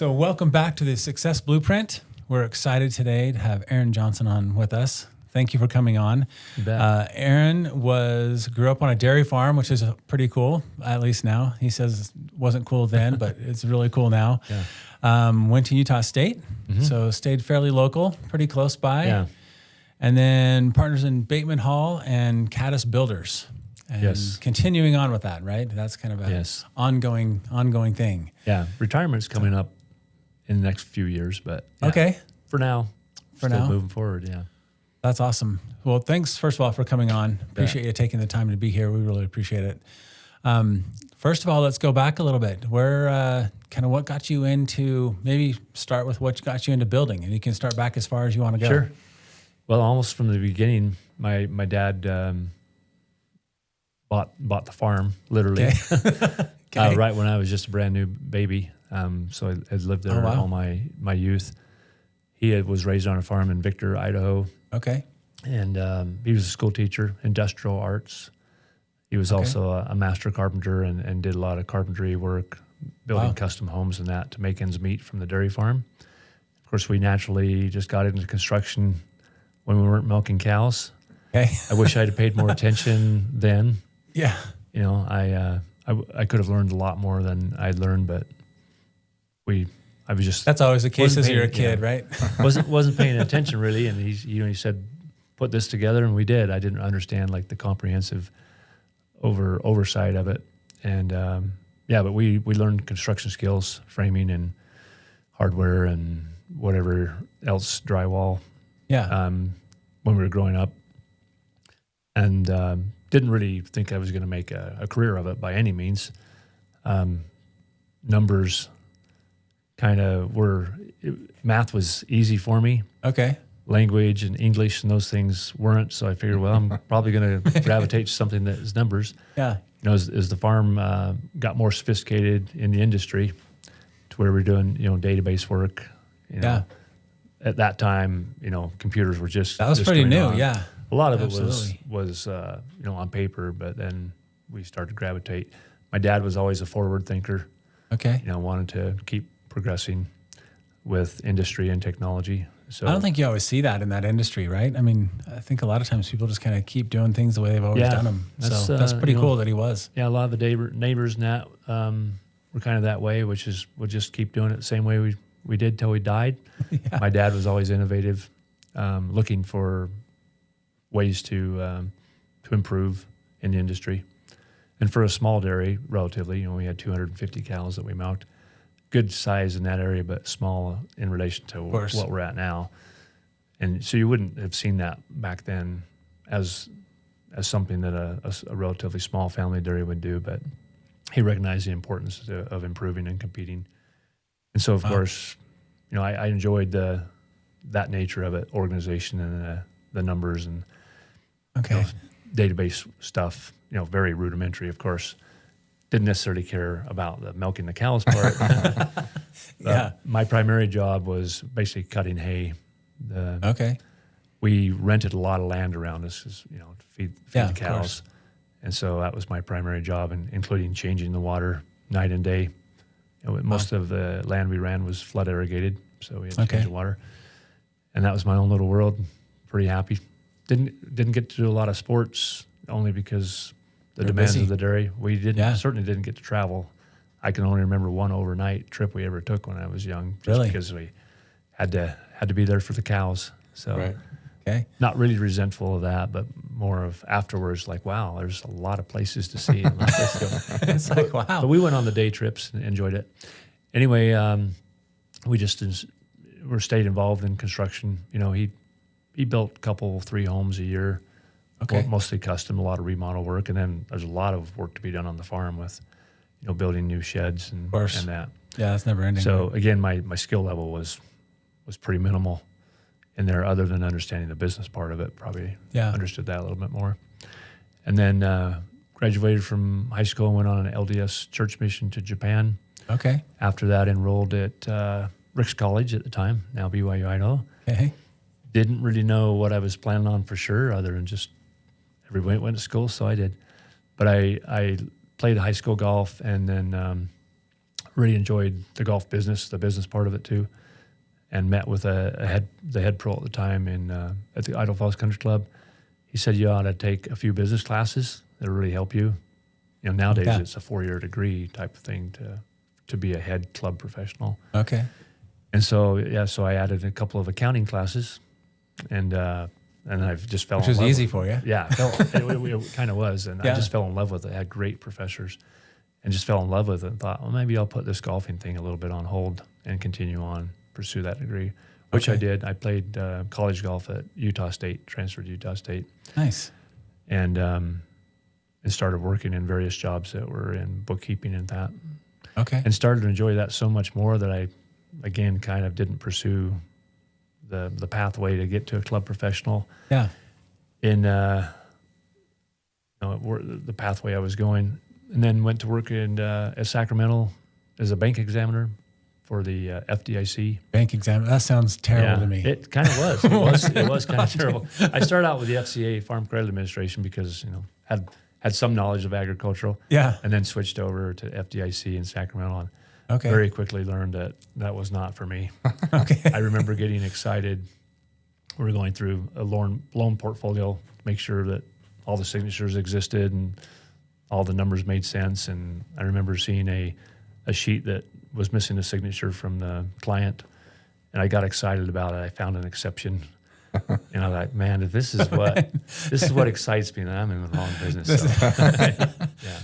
So welcome back to the Success Blueprint. We're excited today to have Aaron Johnson on with us. Thank you for coming on. You bet. Aaron grew up on a dairy farm, which is pretty cool, at least now. He says it wasn't cool then, but it's really cool now. Yeah. Went to Utah State, so stayed fairly local, pretty close by. Yeah. And then partners in Bateman Hall and Catis Builders. And continuing on with that, right? That's kind of an ongoing thing. Yeah. Retirement's coming up in the next few years, but okay. For now, moving forward. Yeah. That's awesome. Well, thanks, first of all, for coming on. Appreciate you taking the time to be here. We really appreciate it. First of all, let's go back a little bit. Where, kind of what got you into, maybe start with what got you into building, and you can start back as far as you want to go. Sure. Well, almost from the beginning, my dad bought the farm, literally, Okay. right when I was just a brand new baby. So I had lived there all my youth. He was raised on a farm in Victor, Idaho. Okay. And he was a school teacher, industrial arts. He was also a master carpenter and did a lot of carpentry work, building custom homes and that to make ends meet from the dairy farm. Of course, we naturally just got into construction when we weren't milking cows. Okay. I wish I'd have paid more attention then. Yeah. You know, I could have learned a lot more than I'd learned, but I was just... That's always the case as you're a kid, right? wasn't paying attention really, and he said, put this together, and we did. I didn't understand like the comprehensive oversight of it, and but we learned construction skills, framing and hardware and whatever else, drywall. Yeah. When we were growing up, and didn't really think I was going to make a career of it by any means. Numbers kind of math was easy for me. Okay. Language and English and those things weren't. So I figured, well, I'm probably going to gravitate to something that is numbers. Yeah. You know, as the farm got more sophisticated in the industry to where we're doing, database work. At that time, computers were just... That was just pretty new, on. yeah. A lot of it was on paper, but then we started to gravitate. My dad was always a forward thinker. Okay. Wanted to keep progressing with industry and technology. So I don't think you always see that in that industry, right? I mean, I think a lot of times people just kind of keep doing things the way they've always done them. So that's pretty cool that he was. Yeah, a lot of the neighbors and that were kind of that way, which is we'll just keep doing it the same way we did till we died. Yeah. My dad was always innovative, looking for ways to improve in the industry. And for a small dairy, relatively, we had 250 cows that we milked. Good size in that area, but small in relation to what we're at now. And so you wouldn't have seen that back then as something that a relatively small family dairy would do, but he recognized the importance of improving and competing. And so, of course, I enjoyed that nature of it, organization and the numbers and database stuff, very rudimentary, of course. Didn't necessarily care about the milking the cows part. My primary job was basically cutting hay. We rented a lot of land around us, to feed the cows. And so that was my primary job, including changing the water night and day. Most of the land we ran was flood irrigated, so we had to change the water. And that was my own little world. Pretty happy. Didn't get to do a lot of sports, only because the demands of the dairy. We certainly didn't get to travel. I can only remember one overnight trip we ever took when I was young, just because we had to be there for the cows. So not really resentful of that, but more of afterwards, like, wow, there's a lot of places to see. It's like, wow. But we went on the day trips and enjoyed it. Anyway, we stayed involved in construction. He built 3 homes a year. Mostly custom, a lot of remodel work, and then there's a lot of work to be done on the farm with, building new sheds and that. Yeah, that's never ending. So again, my skill level was pretty minimal in there, other than understanding the business part of it. Probably understood that a little bit more. And then graduated from high school and went on an LDS church mission to Japan. Okay. After that, enrolled at Ricks College at the time, now BYU Idaho. Okay. Didn't really know what I was planning on for sure, other than just everybody went to school, so I did. But I played high school golf and then really enjoyed the golf business, the business part of it too, and met with the head pro at the time at the Idaho Falls Country Club. He said, you ought to take a few business classes that'll really help you. You know, nowadays it's a 4-year degree type of thing to be a head club professional. Okay. And so I added a couple of accounting classes, and I've just fell in love. Which was easy for you. Yeah, it kind of was, and I just fell in love with it. I had great professors, and just fell in love with it. And thought, well, maybe I'll put this golfing thing a little bit on hold and continue on, pursue that degree. Which I did. I played college golf at Utah State, transferred to Utah State. Nice. And started working in various jobs that were in bookkeeping and that. Okay. And started to enjoy that so much more that I, again, kind of didn't pursue the pathway to get to a club professional. Yeah. In the pathway I was going. And then went to work at Sacramento as a bank examiner for the FDIC. Bank exam. That sounds terrible to me. It kind of was. It was kind of terrible. I started out with the FCA, Farm Credit Administration, because had some knowledge of agricultural. Yeah. And then switched over to FDIC in Sacramento, and Okay. very quickly learned that was not for me. Okay. I remember getting excited. We were going through a loan portfolio to make sure that all the signatures existed and all the numbers made sense. And I remember seeing a sheet that was missing a signature from the client, and I got excited about it. I found an exception, and I was like, "Man, if this is what excites me, then I'm in the wrong business." So,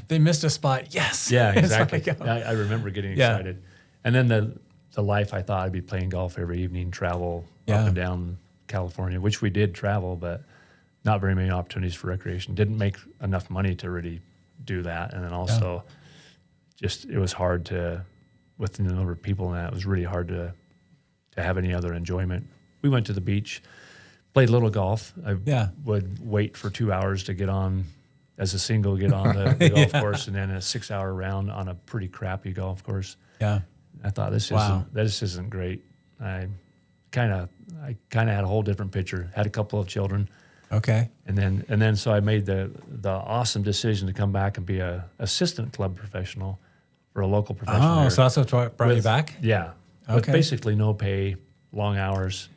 They missed a spot. Yes. yeah, exactly. It's like, I remember getting excited, and then the life I thought I'd be playing golf every evening, travel up and down California, which we did travel, but not very many opportunities for recreation. Didn't make enough money to really do that, and then also just it was hard to. With the number of people in that, it was really hard to have any other enjoyment. We went to the beach, played a little golf. I would wait for 2 hours to get on, as a single, get on the golf course, and then a 6-hour round on a pretty crappy golf course. Yeah. I thought this isn't great. I kind of had a whole different picture. Had a couple of children. Okay. And then so I made the awesome decision to come back and be a assistant club professional for a local professional. Oh, here. so that's what brought you back? Yeah. Okay. With basically no pay, long hours.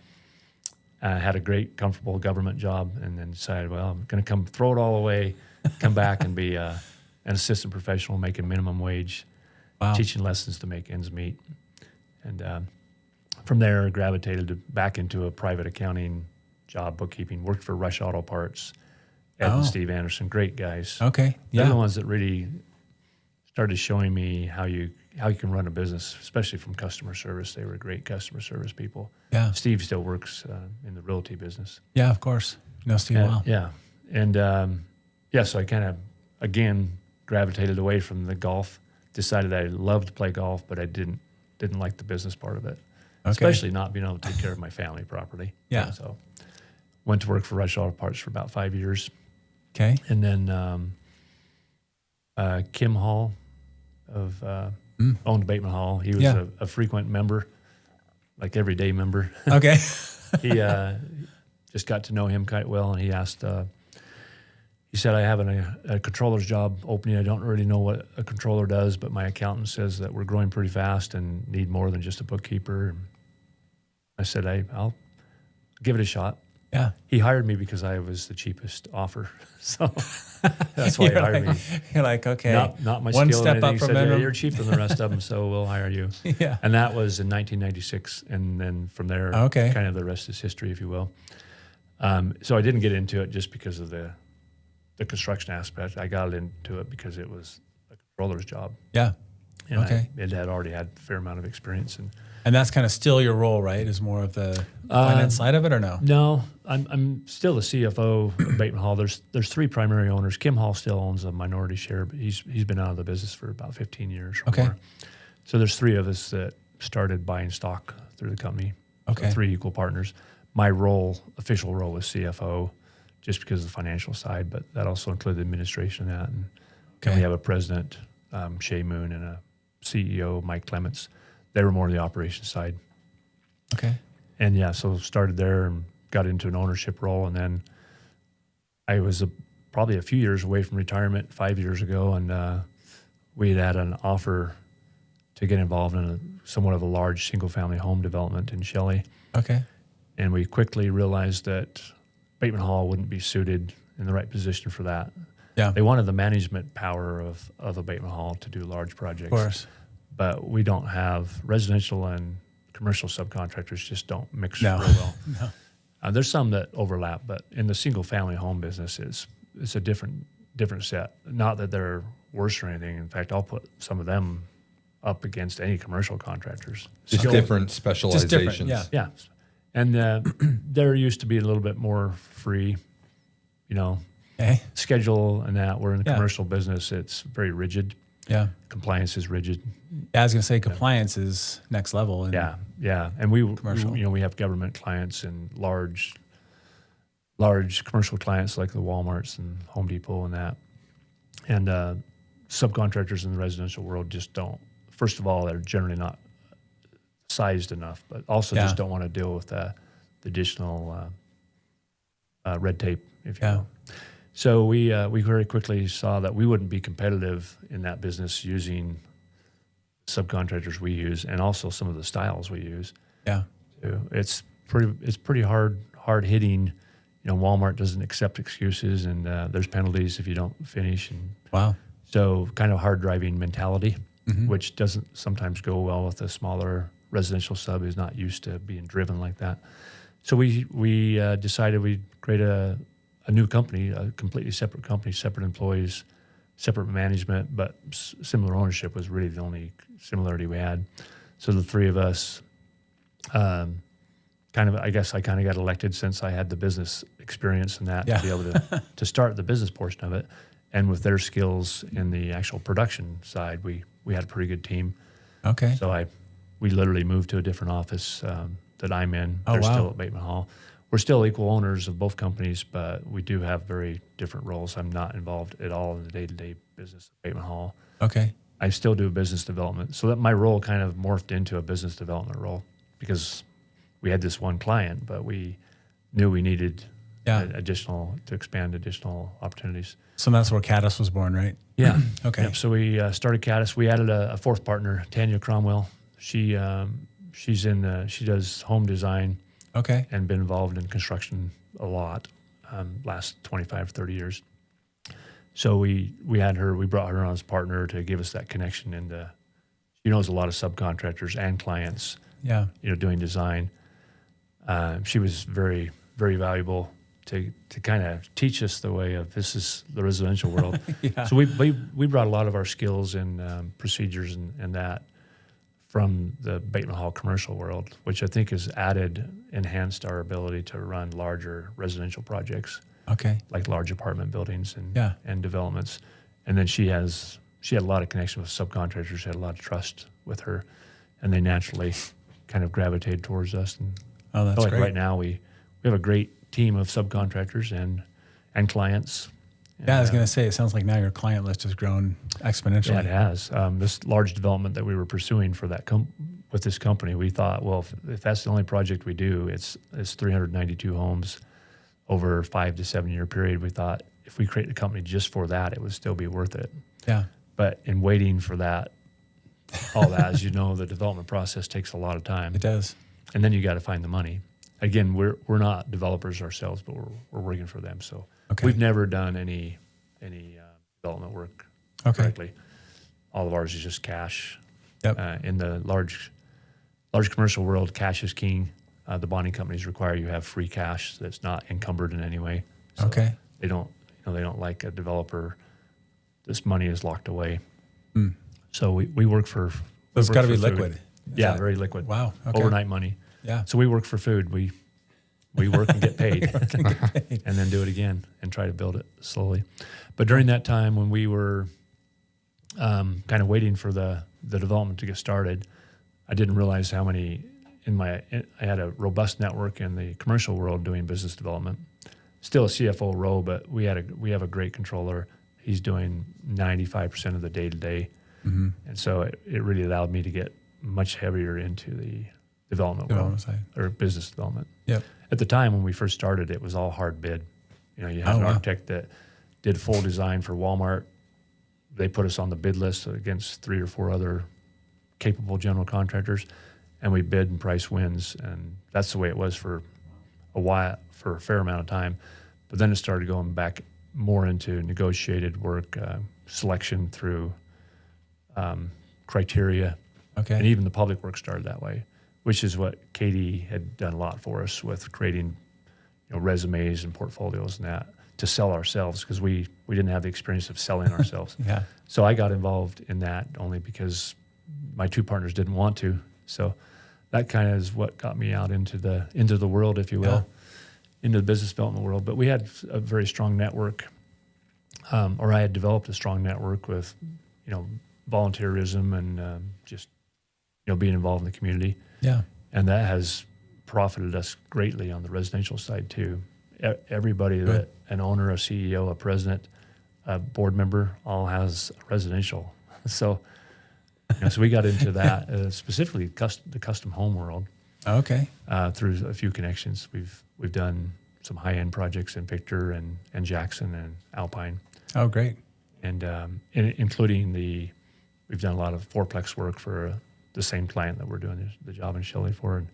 Had a great, comfortable government job, and then decided, well, I'm going to come throw it all away, come back and be an assistant professional making minimum wage, teaching lessons to make ends meet. And from there, gravitated back into a private accounting job, bookkeeping, worked for Rush Auto Parts, Ed and Steve Anderson, great guys. Okay. They're the ones that really started showing me how you can run a business, especially from customer service. They were great customer service people. Yeah. Steve still works in the realty business. Yeah, of course. You know Steve well. Yeah. And so I kind of, again, gravitated away from the golf, decided I loved to play golf, but I didn't like the business part of it, especially not being able to take care of my family properly. Yeah. So went to work for Rush Auto Parts for about 5 years. Okay. And then Kim Hall owned Bateman Hall. He was a frequent member, like everyday member. Okay. He just got to know him quite well, and he asked, he said, I have a controller's job opening. I don't really know what a controller does, but my accountant says that we're growing pretty fast and need more than just a bookkeeper. And I said, I'll give it a shot. Yeah. He hired me because I was the cheapest offer. So that's why he hired me. You're like, okay. Not my one skill. step up he from said, minimum. You're cheaper than the rest of them, so we'll hire you. Yeah. And that was in 1996. And then from there, kind of the rest is history, if you will. So I didn't get into it just because of the construction aspect. I got into it because it was a controller's job. Yeah. And it had already had a fair amount of experience. And that's kind of still your role, right? Is more of the finance side of it, or no? No, I'm still the CFO of Bateman Hall. There's three primary owners. Kim Hall still owns a minority share, but he's been out of the business for about 15 years or more. So there's three of us that started buying stock through the company. Okay. So 3 equal partners. My official role was CFO, just because of the financial side, but that also included the administration of that. And we have a president, Shay Moon, and a CEO, Mike Clements. They were more on the operations side. Okay. And so started there and got into an ownership role. And then I was probably a few years away from retirement 5 years ago. And we had an offer to get involved in somewhat of a large single-family home development in Shelley. Okay. And we quickly realized that Bateman Hall wouldn't be suited in the right position for that. Yeah. They wanted the management power of a Bateman Hall to do large projects. Of course. But we don't have residential and commercial subcontractors just don't mix No. real well. No. There's some that overlap, but in the single-family home business, it's a different set. Not that they're worse or anything. In fact, I'll put some of them up against any commercial contractors. Just different specializations. Yeah. And they're used to be a little bit more free, schedule and that. We're in the commercial business. It's very rigid. Yeah. Compliance is rigid. Yeah, I was going to say compliance is next level. Yeah. And we Commercial. we have government clients and large commercial clients like the Walmarts and Home Depot and that. And subcontractors in the residential world just don't. First of all, they're generally not sized enough, but also just don't want to deal with the additional red tape, if you will. So we very quickly saw that we wouldn't be competitive in that business using subcontractors we use and also some of the styles we use. Yeah. It's pretty hard hitting. Walmart doesn't accept excuses, and there's penalties if you don't finish. And Wow. so kind of hard driving mentality, which doesn't sometimes go well with a smaller residential sub who's not used to being driven like that. So we decided we'd create a new company, a completely separate company, separate employees, separate management, but similar ownership was really the only similarity we had. So the three of us, I guess I kind of got elected since I had the business experience and that to be able to start the business portion of it. And with their skills in the actual production side, we had a pretty good team. Okay. So we literally moved to a different office that I'm in. Oh, They're wow. still at Bateman Hall. We're still equal owners of both companies, but we do have very different roles. I'm not involved at all in the day-to-day business at Bateman Hall. Okay. I still do business development. So that my role kind of morphed into a business development role because we had this one client, but we knew we needed to expand additional opportunities. So that's where Catis was born, right? Yeah. Okay. Yep. So we started Catis. We added a fourth partner, Tanya Cromwell. She does home design. Okay. And been involved in construction a lot, last 25, 30 years. So we brought her on as partner to give us that connection, and she knows a lot of subcontractors and clients. Yeah. Doing design. She was very, very valuable to kind of teach us the way of this is the residential world. So we brought a lot of our skills and procedures and that from the Bateman Hall commercial world, which I think has enhanced our ability to run larger residential projects. Okay. Like large apartment buildings and developments. And then she had a lot of connection with subcontractors, she had a lot of trust with her, and they naturally kind of gravitated towards us. And that's I feel like great. right now we have a great team of subcontractors and clients. Yeah, I was going to say, it sounds like now your client list has grown exponentially. Yeah, it has. This large development that we were pursuing for that with this company, we thought, well, if that's the only project we do, it's 392 homes over a 5 to 7 year period. We thought if we create a company just for that, it would still be worth it. Yeah. But in waiting for that, all that, as you know, the development process takes a lot of time. It does. And then you got to find the money. Again, we're not developers ourselves, but we're working for them. So we've never done any development work directly. All of ours is just cash. Yep. In the large commercial world, cash is king. The bonding companies require you have free cash that's not encumbered in any way. So they don't like a developer. This money is locked away. So we work for. It's got to be food. liquid. Yeah, very liquid. Wow. Okay. Overnight money. Yeah. So we work for food. We work and get paid, and then do it again and try to build it slowly. But during that time when we were kind of waiting for the development to get started, I didn't realize how many I had a robust network in the commercial world doing business development. Still a CFO role, but we have a great controller. He's doing 95% of the day-to-day. Mm-hmm. And so it really allowed me to get much heavier into the development world side. Or business development. Yep. At the time when we first started, it was all hard bid. You had an architect that did full design for Walmart. They put us on the bid list against 3 or 4 other capable general contractors, and we bid and price wins, and that's the way it was for a fair amount of time. But then it started going back more into negotiated work, selection through criteria, and even the public work started that way, which is what Katie had done a lot for us with creating, resumes and portfolios and that to sell ourselves, because we didn't have the experience of selling ourselves. Yeah. So I got involved in that only because my two partners didn't want to. So that kind of is what got me out into the world, if you will, into the business development world. But we had a very strong network, or I had developed a strong network with, volunteerism and just, being involved in the community. Yeah. And that has profited us greatly on the residential side too. Everybody that an owner, a CEO, a president, a board member, all has residential. So, so we got into that specifically the custom home world. Okay. Through a few connections, we've done some high end projects in Victor and Jackson and Alpine. Oh, great. And including we've done a lot of fourplex work for the same client that we're doing the job in Shelley for. And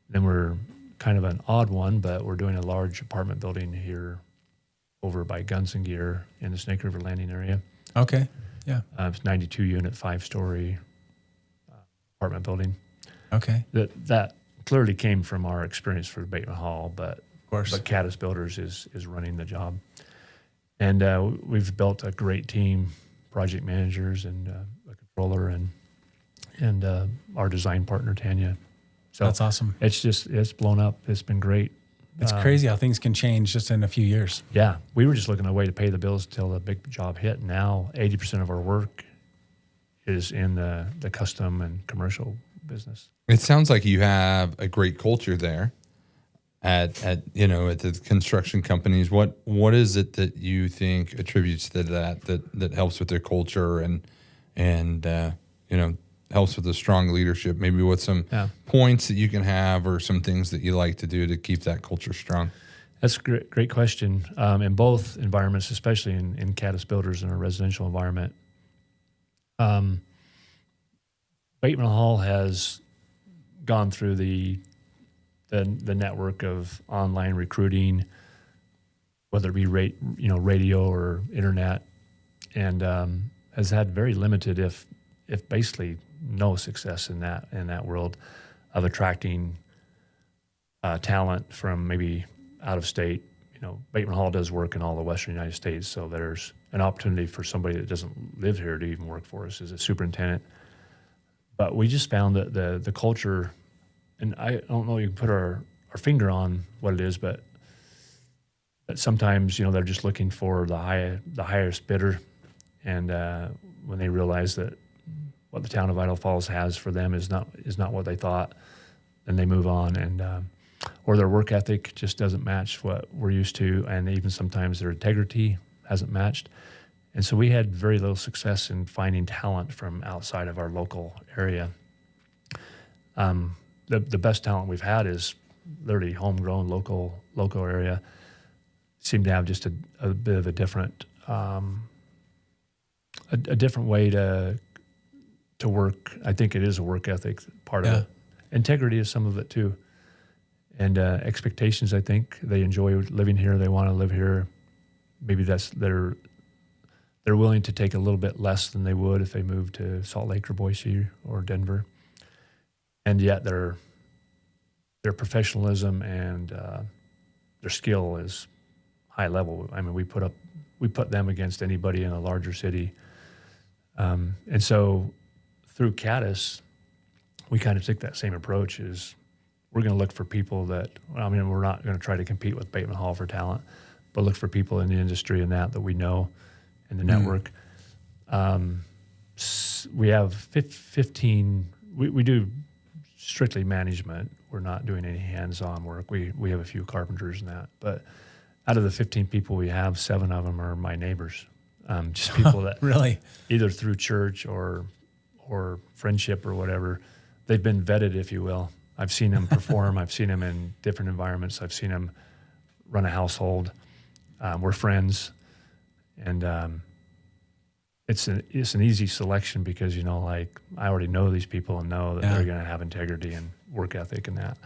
then we're kind of an odd one, but we're doing a large apartment building here over by Guns and Gear in the Snake River Landing area. Okay. Yeah. It's 92 unit, 5-story apartment building. Okay. That clearly came from our experience for Bateman Hall, but of course, but Catis Builders is running the job. And we've built a great team, project managers and a controller and our design partner, Tanya. So that's awesome. It's blown up. It's been great. It's crazy how things can change just in a few years. Yeah. We were just looking at a way to pay the bills until the big job hit. Now 80% of our work is in the custom and commercial business. It sounds like you have a great culture there at the construction companies. What is it that you think attributes to that helps with their culture and helps with the strong leadership? Maybe what some points that you can have or some things that you like to do to keep that culture strong? That's a great question. In both environments, especially in Catis Builders in a residential environment, Bateman Hall has gone through the network of online recruiting, whether it be radio or internet, and has had very limited, if basically no success in that world of attracting talent from maybe out of state. Bateman Hall does work in all the Western United States, so there's an opportunity for somebody that doesn't live here to even work for us as a superintendent. But we just found that the culture, and I don't know, you can put our finger on what it is, but sometimes they're just looking for the highest bidder, and when they realize that what the town of Idaho Falls has for them is not what they thought, then they move on, and or their work ethic just doesn't match what we're used to, and even sometimes their integrity hasn't matched. And so we had very little success in finding talent from outside of our local area. The best talent we've had is literally homegrown, local area. Seem to have just a bit of a different way to work. I think it is a work ethic part of it. Integrity is some of it too, and expectations. I think they enjoy living here. They want to live here. Maybe they're willing to take a little bit less than they would if they moved to Salt Lake or Boise or Denver. And yet their professionalism and their skill is high level. I mean, we put them against anybody in a larger city. And so through Catis, we kind of took that same approach. Is we're going to look for people that, we're not going to try to compete with Bateman Hall for talent, but look for people in the industry and that we know in the network. We have 15, we do strictly management. We're not doing any hands-on work. We have a few carpenters and that, but out of the 15 people we have, 7 of them are my neighbors. Just people that really either through church or friendship or whatever, they've been vetted, if you will. I've seen them perform. I've seen them in different environments. I've seen them run a household. We're friends. And it's an easy selection because, like I already know these people and know that they're going to have integrity and work ethic and that.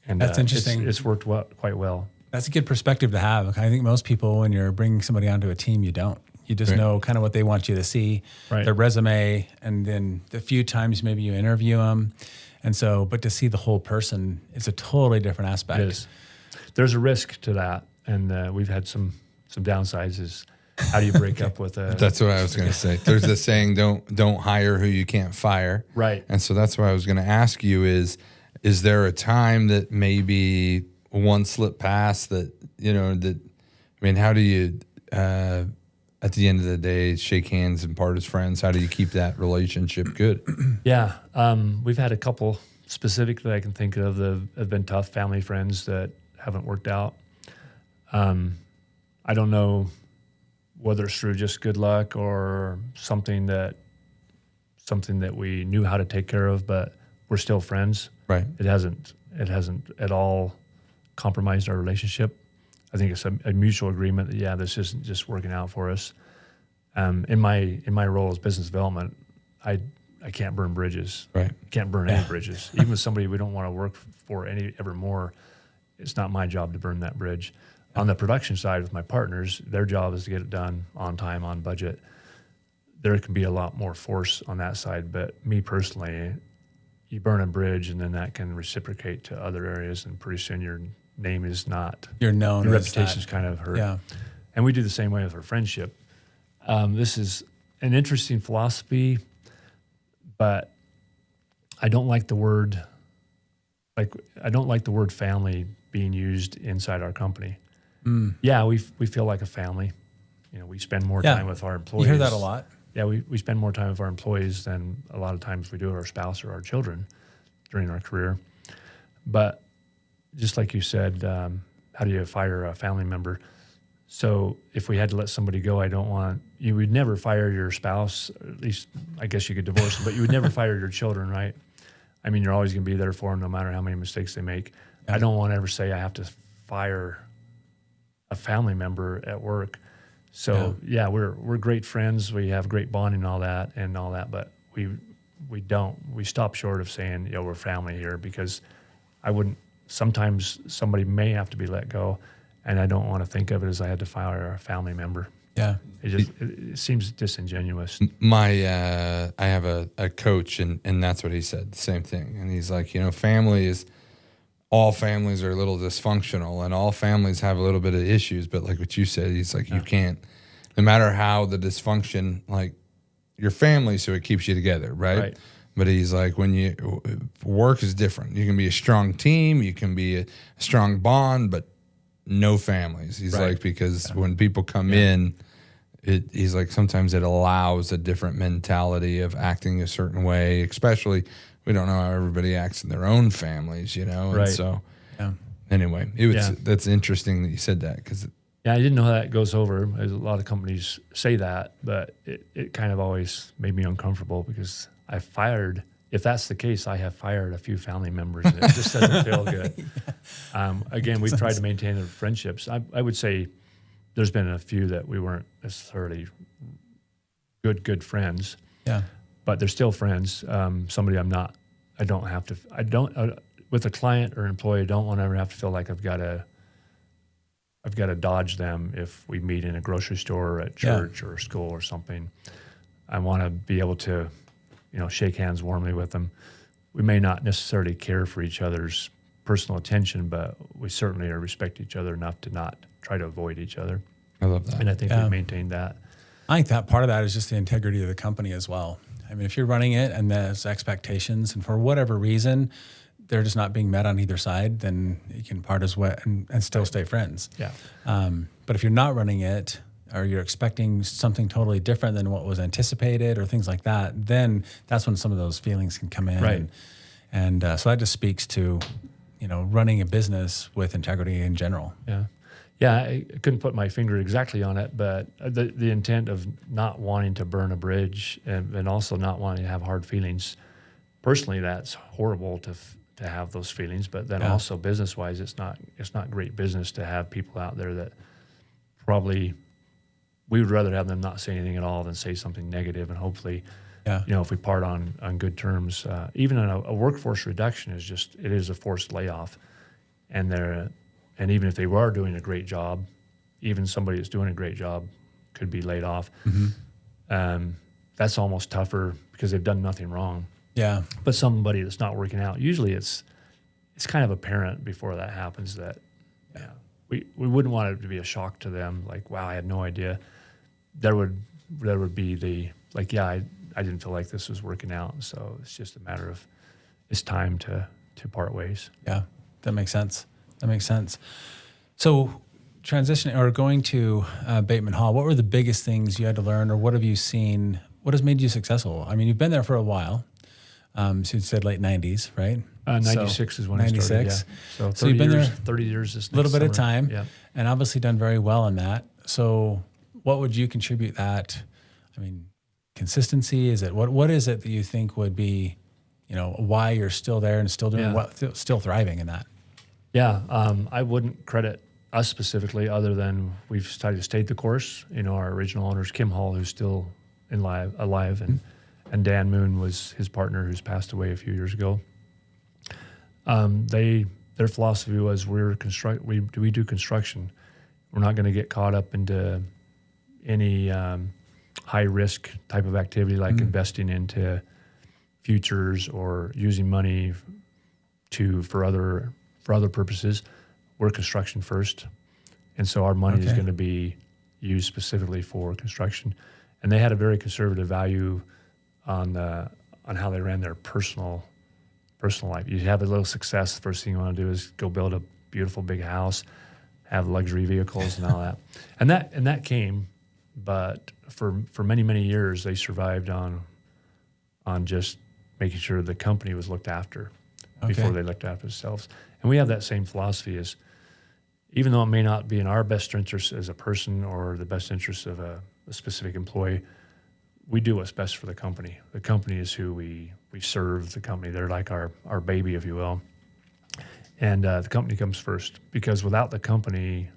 And that's interesting. It's worked quite well. That's a good perspective to have. I think most people, when you're bringing somebody onto a team, you don't. You just know kind of what they want you to see, their resume, and then the few times maybe you interview them. And so, but to see the whole person, it's a totally different aspect. It is. There's a risk to that. And we've had some downsides is how do you break up with a... That's what I was going to say. There's the saying, don't hire who you can't fire. Right. And so that's what I was going to ask you is there a time that maybe one slip past that, how do you, at the end of the day, shake hands and part as friends? How do you keep that relationship good? Yeah. We've had a couple specific that I can think of that have been tough family friends that haven't worked out. I don't know whether it's through just good luck or something that we knew how to take care of, but we're still friends. Right. It hasn't at all compromised our relationship. I think it's a mutual agreement that, this isn't just working out for us. In my role as business development, I can't burn bridges. Right. Can't burn any bridges. Even with somebody we don't want to work for ever more, it's not my job to burn that bridge. On the production side with my partners, their job is to get it done on time, on budget. There can be a lot more force on that side, but me personally, you burn a bridge and then that can reciprocate to other areas, and pretty soon your name is not. You're known. Your reputation's kind of hurt. Yeah. And we do the same way with our friendship. This is an interesting philosophy, but I don't like the word family being used inside our company. Yeah, we feel like a family. We spend more time with our employees. You hear that a lot. Yeah, we spend more time with our employees than a lot of times we do with our spouse or our children during our career. But just like you said, how do you fire a family member? So if we had to let somebody go, you would never fire your spouse, or at least I guess you could divorce them, but you would never fire your children, right? I mean, you're always going to be there for them no matter how many mistakes they make. I don't want to ever say I have to fire a family member at work. So we're great friends. We have great bonding and all that, but we stop short of saying, we're family here, because sometimes somebody may have to be let go, and I don't want to think of it as I had to fire a family member. Yeah. It seems disingenuous. I have a coach, and that's what he said, the same thing. And he's like, all families are a little dysfunctional, and all families have a little bit of issues. But like what you said, he's like, you can't, no matter how the dysfunction, like your family, so it keeps you together, right? But he's like, work is different. You can be a strong team, you can be a strong bond, but no families. He's like, because when people come in, he's like, sometimes it allows a different mentality of acting a certain way, especially we don't know how everybody acts in their own families, And so, anyway, that's interesting that you said that, because I didn't know how that goes over. A lot of companies say that, but it kind of always made me uncomfortable, because if that's the case, I have fired a few family members, and it just doesn't feel good. Again, we've tried to maintain the friendships. I would say there's been a few that we weren't necessarily good friends. Yeah. But they're still friends. Somebody with a client or employee, I don't want to ever have to feel like I've got to dodge them if we meet in a grocery store or at church or school or something. I want to be able to, shake hands warmly with them. We may not necessarily care for each other's personal attention, but we certainly respect each other enough to not try to avoid each other. I love that. And I think we've maintained that. I think that part of that is just the integrity of the company as well. I mean, if you're running it and there's expectations, and for whatever reason, they're just not being met on either side, then you can part as well and still stay friends. Yeah. But if you're not running it, or you're expecting something totally different than what was anticipated or things like that, then that's when some of those feelings can come in. Right. And so that just speaks to, running a business with integrity in general. Yeah. Yeah, I couldn't put my finger exactly on it, but the intent of not wanting to burn a bridge and also not wanting to have hard feelings, personally, that's horrible to have those feelings. But then also business-wise, it's not great business to have people out there that probably we would rather have them not say anything at all than say something negative, and hopefully, Yeah. if we part on good terms, even a workforce reduction it is a forced layoff, and even if they were doing a great job, even somebody that's doing a great job could be laid off. That's almost tougher because they've done nothing wrong. Yeah. But somebody that's not working out, usually it's kind of apparent before that happens that we wouldn't want it to be a shock to them, like, wow, I had no idea. There would be the like, yeah, I didn't feel like this was working out, so it's just a matter of it's time to part ways. Yeah, that makes sense. So transitioning or going to Bateman Hall, what were the biggest things you had to learn, or what have you seen? What has made you successful? I mean, you've been there for a while. So you said late 90s, right? 96 is when I started. 96. Yeah. So you've been years, there 30 years this a little bit summer. of time, Yeah. and obviously done very well in that. So what would you contribute that? I mean, consistency, is it, what is it that you think would be, why you're still there and still doing still thriving in that? Yeah. I wouldn't credit us specifically other than we've stayed the course. Our original owners, Kim Hall, who's still alive, and Dan Moon was his partner, who's passed away a few years ago. Their philosophy was we do construction. We're not going to get caught up into any high risk type of activity like investing into futures or using money for other purposes. We're construction first, and so our money is going to be used specifically for construction. And they had a very conservative value on how they ran their personal life. You have a little success, the first thing you want to do is go build a beautiful big house, have luxury vehicles and all that. And that came, but for many years they survived on just making sure the company was looked after before they looked after themselves. And we have that same philosophy as, even though it may not be in our best interest as a person or the best interest of a specific employee, we do what's best for the company. The company is who we serve. The company, they're like our baby, if you will. And the company comes first, because without the company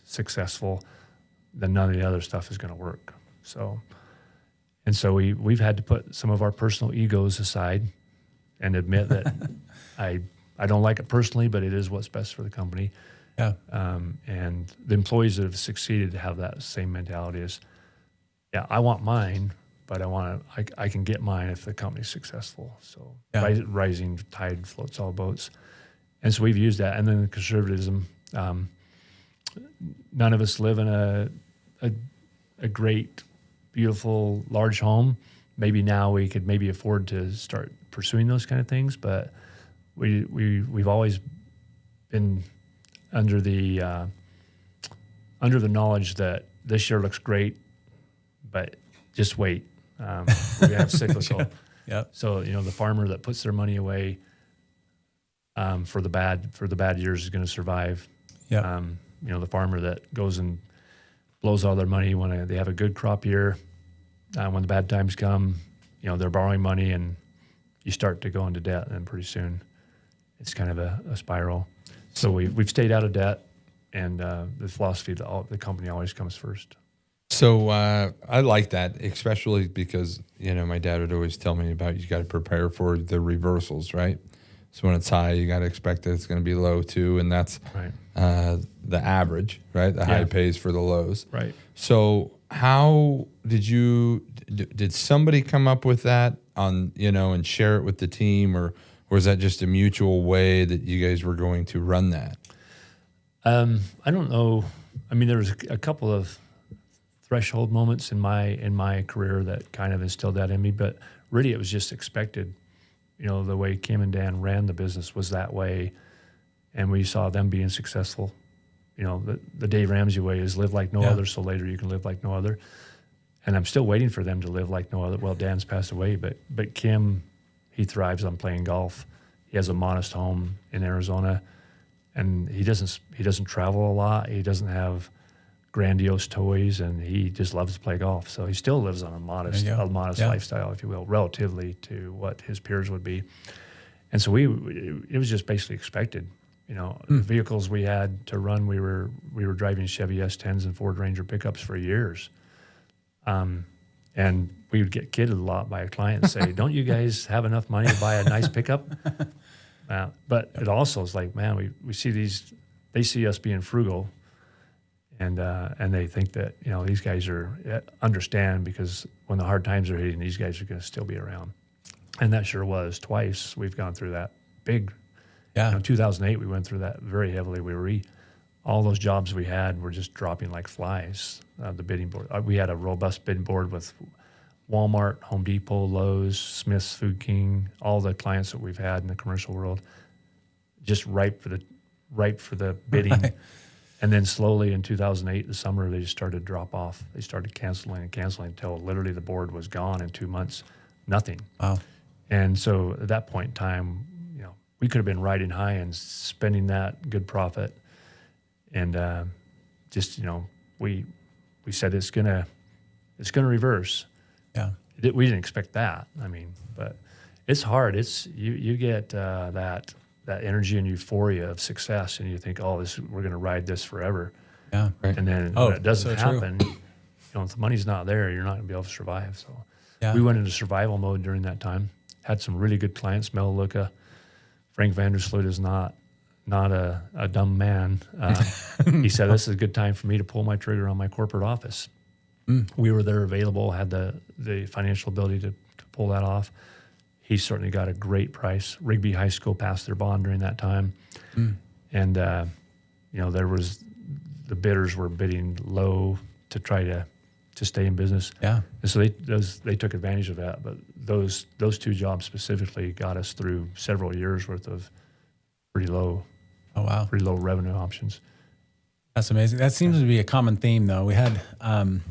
successful, then none of the other stuff is going to work. So we've had to put some of our personal egos aside and admit that I don't like it personally, but it is what's best for the company. Yeah. And the employees that have succeeded to have that same mentality is, yeah, I want mine, but I can get mine if the company's successful. So rising tide floats all boats. And so we've used that. And then the conservatism, none of us live in a great, beautiful, large home. Maybe now we could afford to start pursuing those kind of things, but we've always been under the knowledge that this year looks great, but just wait. We're gonna have cyclical. So the farmer that puts their money away for the bad years is going to survive. The farmer that goes and blows all their money when they have a good crop year, when the bad times come, they're borrowing money and you start to go into debt, and pretty soon it's kind of a spiral. So we've stayed out of debt, and the philosophy that the company always comes first. So I like that, especially because, my dad would always tell me about, you got to prepare for the reversals, right? So when it's high, you got to expect that it's going to be low too. And that's the average, right? The high pays for the lows. Right. So how did somebody come up with that and share it with the team, or was that just a mutual way that you guys were going to run that? I don't know. I mean, there was a couple of threshold moments in my career that kind of instilled that in me, but really it was just expected. The way Kim and Dan ran the business was that way, and we saw them being successful. The Dave Ramsey way is live like no other, so later you can live like no other. And I'm still waiting for them to live like no other. Well, Dan's passed away, but Kim, he thrives on playing golf. He has a modest home in Arizona, and he doesn't travel a lot. He doesn't have grandiose toys, and he just loves to play golf. So he still lives on a modest lifestyle, if you will, relatively to what his peers would be. And so it was just basically expected. The vehicles we had to run, we were driving Chevy S10s and Ford Ranger pickups for years. And we would get kidded a lot by a client and say, don't you guys have enough money to buy a nice pickup? But it also is like, man, we see they see us being frugal, and they think that, these guys understand, because when the hard times are hitting, these guys are going to still be around. And that sure was. Twice we've gone through that big. Yeah. 2008, we went through that very heavily. All those jobs we had were just dropping like flies. The bidding board. We had a robust bidding board with Walmart, Home Depot, Lowe's, Smith's, Food King, all the clients that we've had in the commercial world, just ripe for the bidding. Right. And then slowly in 2008, the summer, they just started to drop off. They started canceling until literally the board was gone in 2 months, nothing. Wow. And so at that point in time, we could have been riding high and spending that good profit. And we said it's gonna reverse. Yeah, we didn't expect that. But it's hard. It's you get that energy and euphoria of success, and you think, we're gonna ride this forever. Yeah, right. And then when it doesn't happen, if the money's not there, you're not gonna be able to survive. So we went into survival mode during that time. Had some really good clients. Melaleuca, Frank Vandersloot is not a dumb man. He said, this is a good time for me to pull my trigger on my corporate office. We were there available, had the financial ability to pull that off. He certainly got a great price. Rigby High School passed their bond during that time. And, there was, the bidders were bidding low to try to stay in business. Yeah. And so they took advantage of that. But those two jobs specifically got us through several years worth of pretty low revenue options. That's amazing. That seems to be a common theme, though. We had an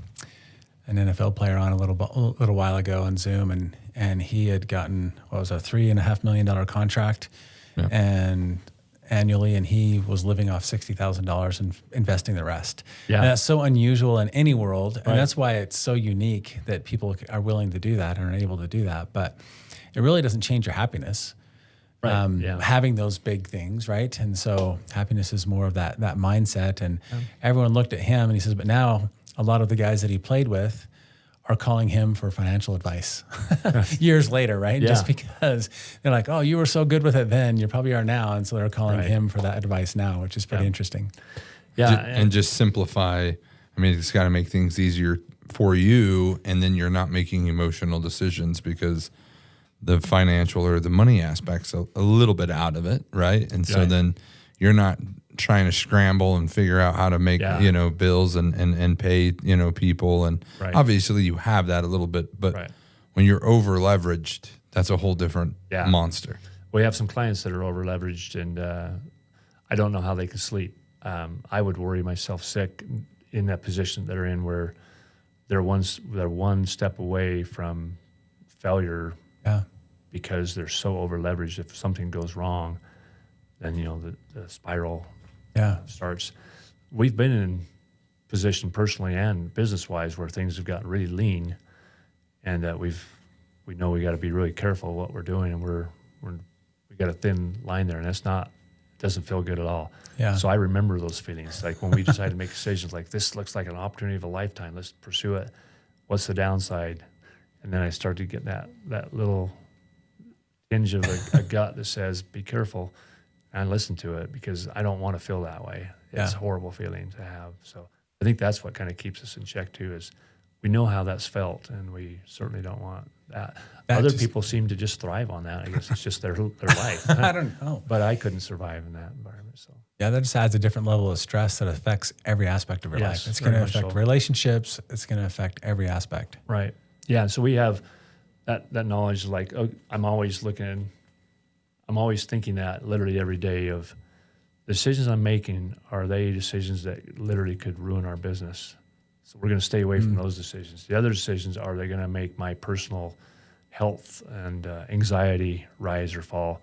NFL player on a little while ago on Zoom, and he had gotten a $3.5 million contract, and annually, and he was living off $60,000 and investing the rest. Yeah, and that's so unusual in any world, and that's why it's so unique that people are willing to do that and are able to do that. But it really doesn't change your happiness. Having those big things, right? And so happiness is more of that mindset. And everyone looked at him and he says, but now a lot of the guys that he played with are calling him for financial advice years later, right? Yeah. Just because they're like, oh, you were so good with it then, you probably are now. And so they're calling him for that advice now, which is pretty interesting. Yeah. And just simplify. It's got to make things easier for you, and then you're not making emotional decisions because the financial or the money aspect's a little bit out of it, right? And so then you're not trying to scramble and figure out how to make, bills and pay, people. And obviously you have that a little bit, but when you're over leveraged, that's a whole different monster. We have some clients that are over leveraged, and I don't know how they can sleep. I would worry myself sick in that position that they're in, where they're one step away from failure. Yeah. Because they're so over leveraged. If something goes wrong, then the spiral starts. We've been in position personally and business wise where things have gotten really lean, and we know we got to be really careful what we're doing, and we got a thin line there, and it doesn't feel good at all. Yeah. So I remember those feelings, like when we decided to make decisions like this looks like an opportunity of a lifetime. Let's pursue it. What's the downside? And then I started to get that little hinge of a gut that says, be careful, and listen to it, because I don't want to feel that way. It's a horrible feeling to have. So I think that's what kind of keeps us in check too, is we know how that's felt, and we certainly don't want that. Other people seem to just thrive on that. I guess it's just their life. I don't know. But I couldn't survive in that environment. So yeah, that just adds a different level of stress that affects every aspect of your life. It's going to affect relationships. It's going to affect every aspect. Right. Yeah. So we have that knowledge, like, I'm always thinking that literally every day of the decisions I'm making, are they decisions that literally could ruin our business? So we're going to stay away from those decisions. The other decisions, are they going to make my personal health and anxiety rise or fall?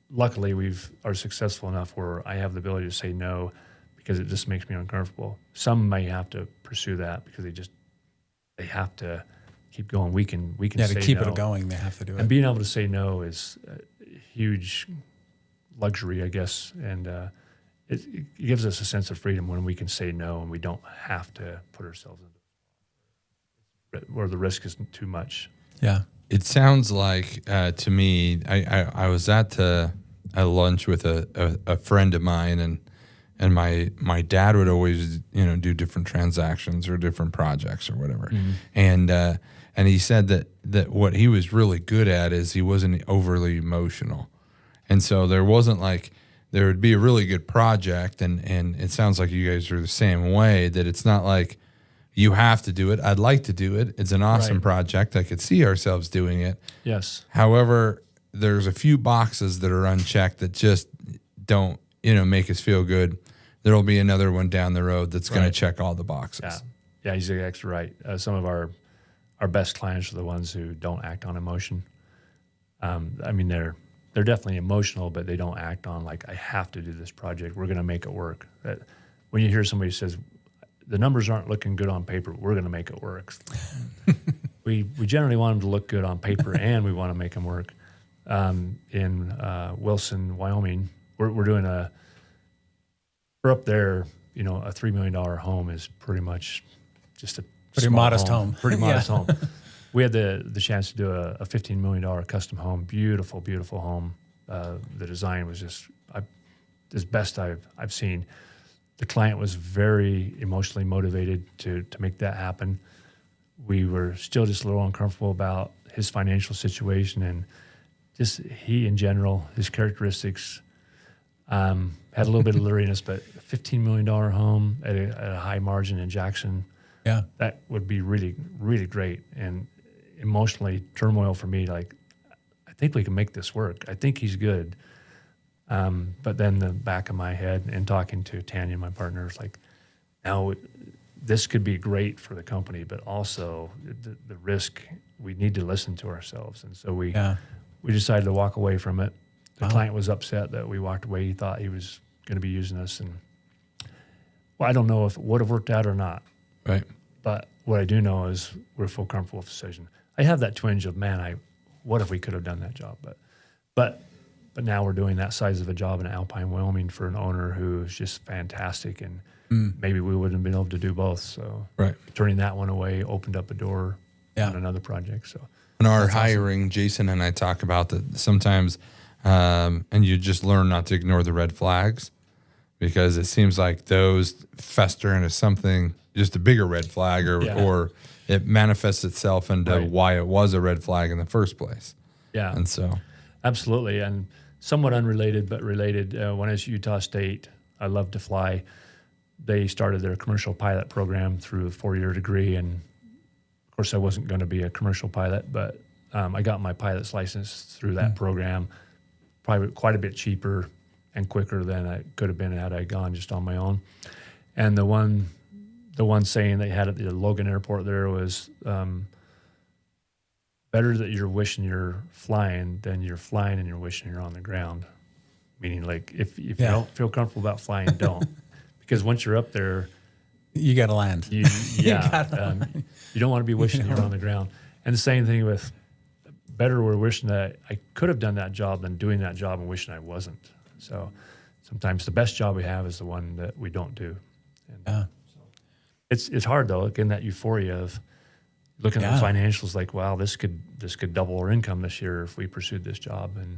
Luckily we are successful enough where I have the ability to say no, because it just makes me uncomfortable. Some may have to pursue that because they have to keep going. We can say to keep no. it going, they have to do it. And being able to say no is a huge luxury, I guess. And it gives us a sense of freedom when we can say no and we don't have to put ourselves in where the risk is too much. Yeah. It sounds like to me, I was at a lunch with a friend of mine, and my dad would always do different transactions or different projects or whatever, and he said that what he was really good at is he wasn't overly emotional, and so there wasn't like there would be a really good project, and it sounds like you guys are the same way, that it's not like you have to do it. I'd like to do it. It's an awesome project. I could see ourselves doing it. Yes. However, there's a few boxes that are unchecked that just don't, make us feel good. There'll be another one down the road that's going to check all the boxes. Yeah, he's exactly right. Some of our best clients are the ones who don't act on emotion. I mean, they're definitely emotional, but they don't act on like, I have to do this project. We're going to make it work. That when you hear somebody says, the numbers aren't looking good on paper, we're going to make it work. We generally want them to look good on paper, and we want to make them work. In Wilson, Wyoming, we're doing we're up there. A $3 million home is pretty much just a pretty modest home. Pretty modest home. We had the chance to do a $15 million custom home. Beautiful, beautiful home. The design was just as best I've seen. The client was very emotionally motivated to make that happen. We were still just a little uncomfortable about his financial situation, and just he in general, his characteristics had a little bit of leeriness, but a $15 million home at a high margin in Jackson, that would be really, really great. And emotionally turmoil for me, like, I think we can make this work. I think he's good. But then the back of my head and talking to Tanya, my partner, is like, now this could be great for the company, but also the risk, we need to listen to ourselves. And so we decided to walk away from it. The client was upset that we walked away. He thought he was going to be using us. And I don't know if it would have worked out or not. Right. But what I do know is we're full comfortable with the decision. I have that twinge of, man, what if we could have done that job? But now we're doing that size of a job in Alpine, Wyoming for an owner who's just fantastic, and maybe we wouldn't have been able to do both. So turning that one away opened up a door on another project. So in our hiring, Jason and I talk about that sometimes, and you just learn not to ignore the red flags, because it seems like those fester into something, just a bigger red flag, or it manifests itself into why it was a red flag in the first place. Yeah. And so. Absolutely. And somewhat unrelated, but related. When I was at Utah State, I loved to fly. They started their commercial pilot program through a 4-year degree. And of course, I wasn't going to be a commercial pilot, but I got my pilot's license through that program, probably quite a bit cheaper and quicker than I could have been had I gone just on my own. And the one saying they had at the Logan Airport there was, better that you're wishing you're flying than you're flying and you're wishing you're on the ground. Meaning, like, if you don't feel comfortable about flying, don't. Because once you're up there, you got to land. You don't want to be wishing you're on the ground. And the same thing with better we're wishing that I could have done that job than doing that job and wishing I wasn't. So sometimes the best job we have is the one that we don't do. And so it's hard, though, again, that euphoria of looking at the financials, like, wow, this could double our income this year if we pursued this job, and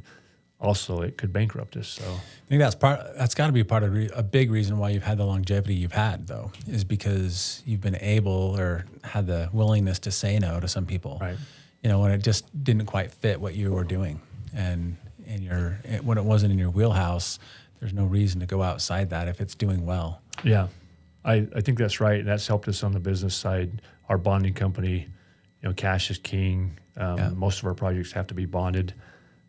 also it could bankrupt us. So I think that's got to be part of a big reason why you've had the longevity you've had, though, is because you've been able or had the willingness to say no to some people. Right. When it just didn't quite fit what you were doing, and when it wasn't in your wheelhouse, there's no reason to go outside that if it's doing well. Yeah, I think that's right, and that's helped us on the business side. Our bonding company, cash is king. Most of our projects have to be bonded.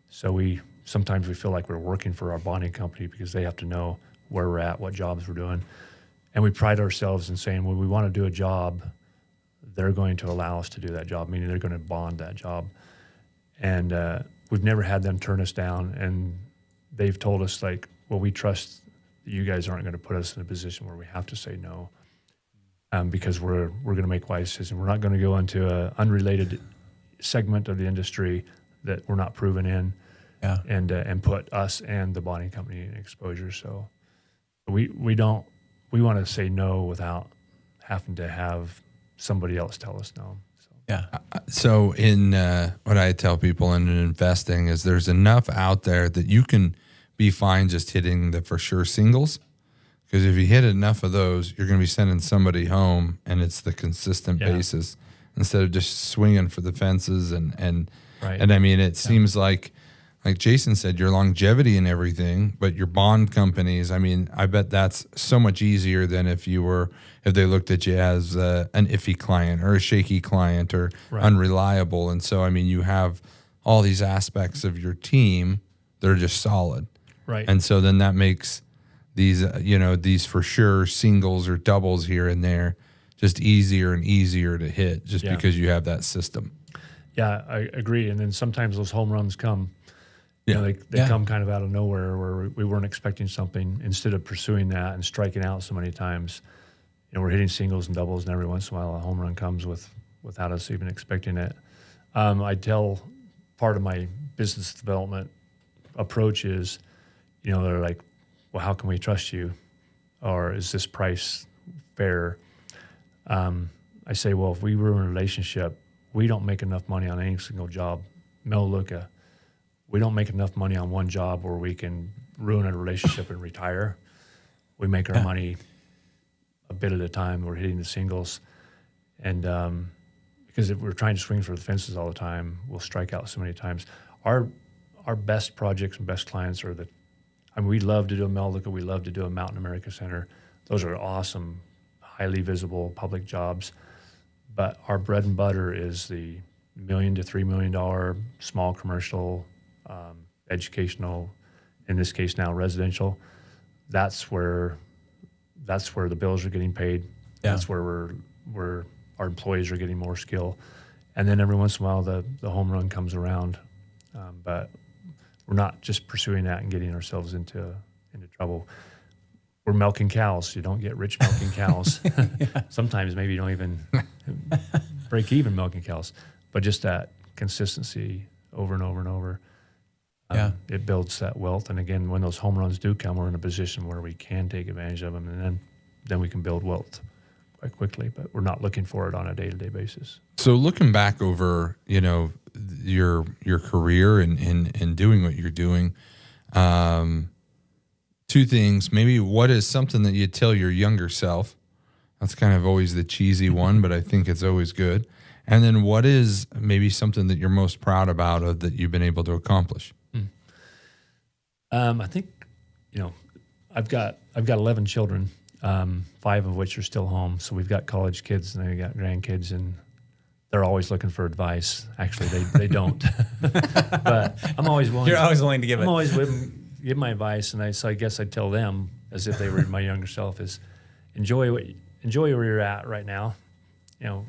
So sometimes we feel like we're working for our bonding company because they have to know where we're at, what jobs we're doing. And we pride ourselves in saying, when we want to do a job, they're going to allow us to do that job, meaning they're going to bond that job. And we've never had them turn us down. And they've told us, like, well, we trust that you guys aren't going to put us in a position where we have to say no. Because we're going to make wise decisions. We're not going to go into an unrelated segment of the industry that we're not proven in, and put us and the bonding company in exposure. So we want to say no without having to have somebody else tell us no. So. Yeah. So in what I tell people in investing is there's enough out there that you can be fine just hitting the for sure singles. Because if you hit enough of those, you're going to be sending somebody home, and it's the consistent basis instead of just swinging for the fences. And I mean, it seems like Jason said, your longevity and everything, but your bond companies, I mean, I bet that's so much easier than if they looked at you as an iffy client or a shaky client or unreliable. And so, I mean, you have all these aspects of your team that are just solid. Right. And so then that makes these, these for sure singles or doubles here and there just easier and easier to hit just because you have that system. Yeah, I agree. And then sometimes those home runs come, they come kind of out of nowhere where we weren't expecting something. Instead of pursuing that and striking out so many times, we're hitting singles and doubles, and every once in a while a home run comes without us even expecting it. I tell part of my business development approach is, they're like, well, how can we trust you? Or is this price fair? I say, well, if we ruin a relationship, we don't make enough money on any single job. Melaleuca, we don't make enough money on one job where we can ruin a relationship and retire. We make our money a bit at a time. We're hitting the singles. And because if we're trying to swing for the fences all the time, we'll strike out so many times. Our best projects and best clients are we love to do a Melaleuca. We love to do a Mountain America Center. Those are awesome, highly visible public jobs. But our bread and butter is the $1 million to $3 million small commercial, educational, in this case now residential. That's where the bills are getting paid. Yeah. That's where our employees are getting more skill. And then every once in a while the home run comes around. But we're not just pursuing that and getting ourselves into trouble. We're milking cows. You don't get rich milking cows. Sometimes maybe you don't even break even milking cows. But just that consistency over and over and over, it builds that wealth. And again, when those home runs do come, we're in a position where we can take advantage of them, and then we can build wealth quite quickly. But we're not looking for it on a day-to-day basis. So looking back over, your career and doing what you're doing, two things. Maybe what is something that you tell your younger self? That's kind of always the cheesy one, but I think it's always good. And then what is maybe something that you're most proud about that you've been able to accomplish? I think, I've got 11 children, 5 of which are still home. So we've got college kids and they've got grandkids, and they're always looking for advice. Actually, they don't. But I'm always willing. You're always willing to give it. I'm always willing to give my advice, and so I guess I'd tell them, as if they were my younger self, is enjoy where you're at right now.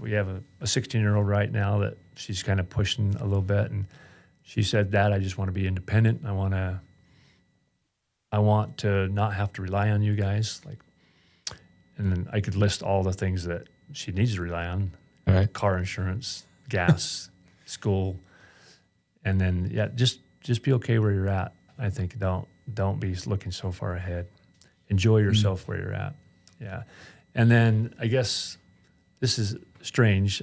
We have a 16-year-old right now that she's kind of pushing a little bit, and she said, "Dad, I just want to be independent. I want to not have to rely on you guys." And then I could list all the things that she needs to rely on. Right. Car insurance, gas, school, and then just be okay where you're at. I think don't be looking so far ahead. Enjoy yourself where you're at. Yeah, and then I guess this is strange.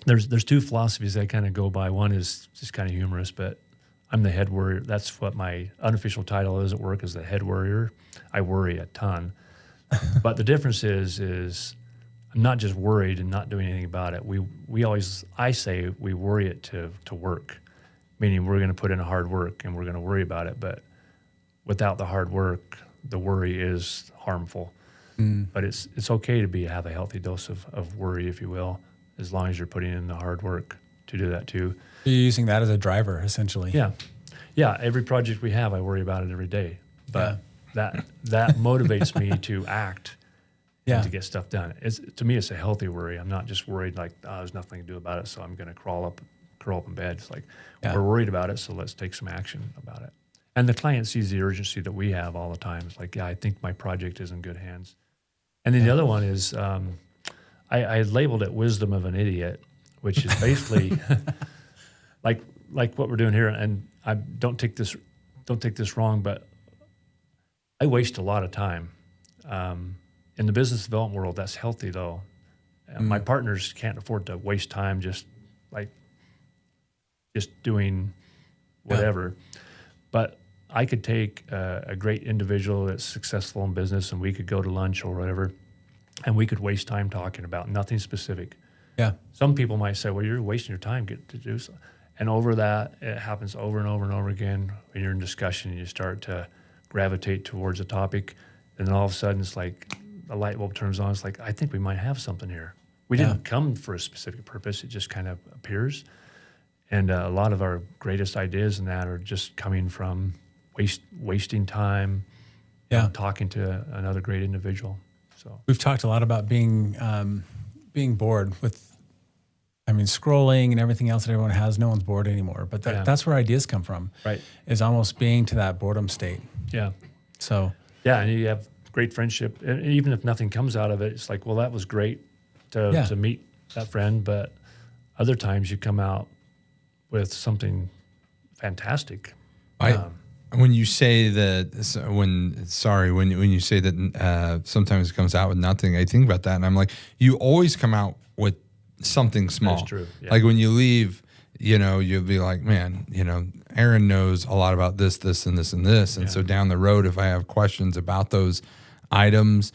There's two philosophies I kind of go by. One is just kind of humorous, but I'm the head worrier. That's what my unofficial title is at work, is the head worrier. I worry a ton, but the difference is I'm not just worried and not doing anything about it. I say we worry it to work, meaning we're going to put in hard work and we're going to worry about it. But without the hard work, the worry is harmful. But it's okay to have a healthy dose of worry, if you will, as long as you're putting in the hard work to do that too. You're using that as a driver, essentially. Yeah. Every project we have, I worry about it every day. But that motivates me to act. And to get stuff done. To me, it's a healthy worry. I'm not just worried there's nothing to do about it, so I'm going to curl up in bed. It's we're worried about it, so let's take some action about it. And the client sees the urgency that we have all the time. It's I think my project is in good hands. And then the other one is, I labeled it wisdom of an idiot, which is basically like what we're doing here. And I don't take this wrong, but I waste a lot of time. In the business development world, that's healthy though. My partners can't afford to waste time just doing whatever. But I could take a great individual that's successful in business, and we could go to lunch or whatever, and we could waste time talking about nothing specific. Yeah. Some people might say, well, you're wasting your time get to do so. And over that, it happens over and over and over again. When you're in discussion and you start to gravitate towards a topic, and then all of a sudden it's like a light bulb turns on. It's like, I think we might have something here. We didn't come for a specific purpose. It just kind of appears. And a lot of our greatest ideas in that are just coming from wasting time, talking to another great individual. So we've talked a lot about being bored with, scrolling and everything else that everyone has. No one's bored anymore, but that's where ideas come from. Right. Is almost being to that boredom state. Yeah. So. Yeah, and you have great friendship. And even if nothing comes out of it, it's like, well, that was great to meet that friend. But other times you come out with something fantastic. When you say that, when you say that sometimes it comes out with nothing, I think about that, and I'm like, you always come out with something small. That's true. Yeah. Like when you leave, you'll be like, man, Aaron knows a lot about this, and this, and this, and so down the road, if I have questions about those items,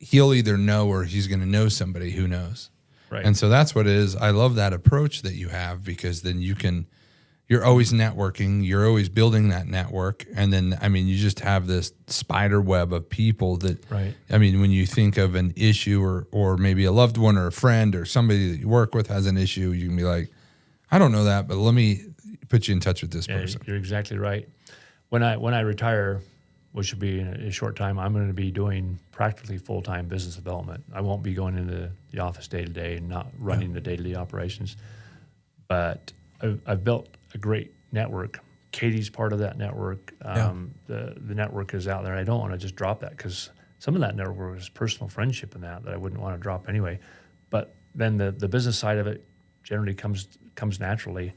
he'll either know or he's going to know somebody who knows. Right. And so that's what it is. I love that approach that you have, because then you're always networking, you're always building that network. And then, you just have this spider web of people that, when you think of an issue or maybe a loved one or a friend or somebody that you work with has an issue, you can be like, I don't know that, but let me put you in touch with this person. You're exactly right. When I retire, which will be in a short time, I'm going to be doing practically full-time business development. I won't be going into the office day-to-day and not running the day-to-day operations. But I've built a great network. Katie's part of that network. The network is out there. I don't want to just drop that, because some of that network is personal friendship and that I wouldn't want to drop anyway. But then the business side of it generally comes naturally.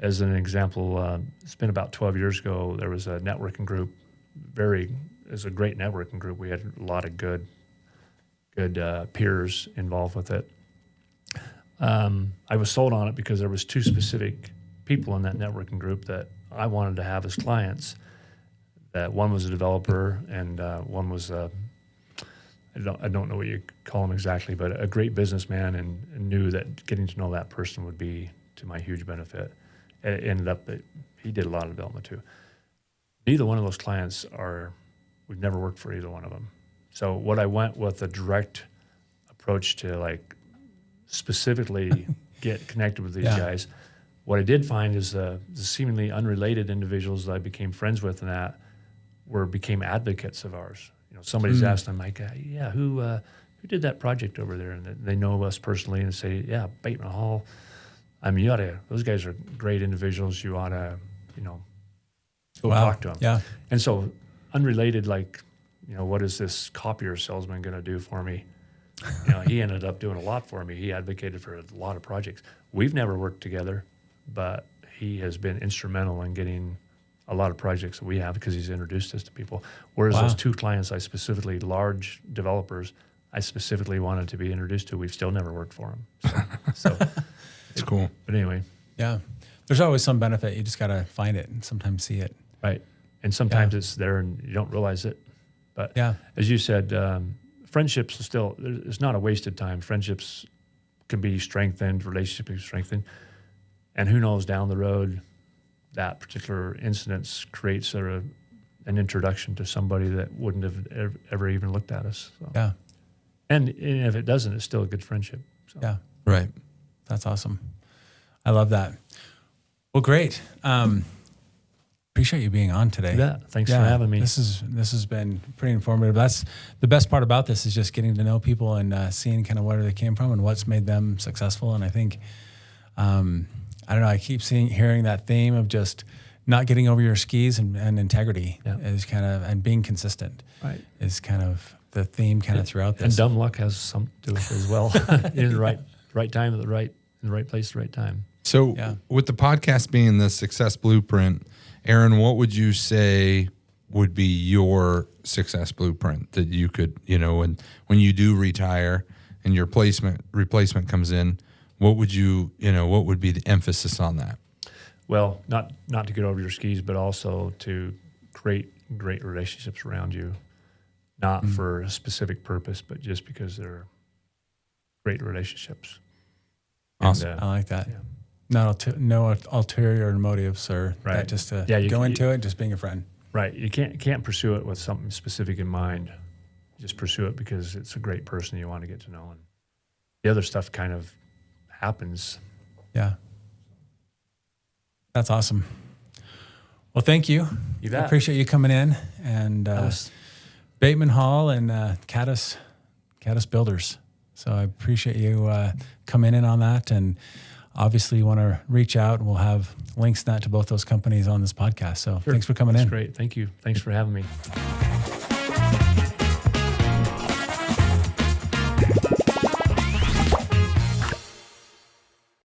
As an example, it's been about 12 years ago, there was a networking group. It's a great networking group. We had a lot of good peers involved with it. I was sold on it because there was two specific people in that networking group that I wanted to have as clients. That one was a developer, and one was I don't know what you call him exactly, but a great businessman, and knew that getting to know that person would be to my huge benefit. It ended up that he did a lot of development too. Neither one of those clients we've never worked for either one of them. So what I went with a direct approach to specifically get connected with these guys. What I did find is the seemingly unrelated individuals that I became friends with and that became advocates of ours. Somebody's asked, I'm like, who did that project over there? And they know us personally and say, Bateman Hall. Those guys are great individuals. You ought to, go talk to them. Yeah. And so unrelated, what is this copier salesman going to do for me? He ended up doing a lot for me. He advocated for a lot of projects. We've never worked together, but he has been instrumental in getting a lot of projects that we have because he's introduced us to people. Whereas those two clients, large developers, I specifically wanted to be introduced to. We've still never worked for them. So it's cool. But anyway. Yeah. There's always some benefit. You just got to find it and sometimes see it. Right. And sometimes it's there and you don't realize it. But as you said, friendships are still, it's not a wasted time. Friendships can be strengthened, relationships can be strengthened. And who knows, down the road, that particular incident creates an introduction to somebody that wouldn't have ever even looked at us. So. Yeah. And if it doesn't, it's still a good friendship. So. Yeah. Right. That's awesome. I love that. Well, great. Appreciate you being on today. Yeah. Thanks for having me. This has been pretty informative. That's the best part about this, is just getting to know people and seeing kind of where they came from and what's made them successful. And I think, I don't know, I keep hearing that theme of just not getting over your skis and integrity is kind of, and being consistent is kind of the theme throughout this. And dumb luck has something to do with it as well. In the right time in the right place at the right time. So with the podcast being the success blueprint, Aaron, what would you say would be your success blueprint that you could, when you do retire and your replacement comes in, what would what would be the emphasis on that? Well, not to get over your skis, but also to create great relationships around you, not for a specific purpose, but just because they're great relationships. Awesome. And, I like that. Yeah. No ulterior motives, or Right. that just to Yeah, go into it, just being a friend. Right. You can't pursue it with something specific in mind. Just pursue it because it's a great person you want to get to know, and the other stuff kind of happens. Yeah. That's awesome. Well, thank you. You I bet. appreciate you coming in, and Bateman Hall and Catis Builders. So I appreciate you coming in on that, and obviously you want to reach out, and we'll have links to both those companies on this podcast. So Sure. Thanks for coming That's in. Great. Thank you. Thanks for having me.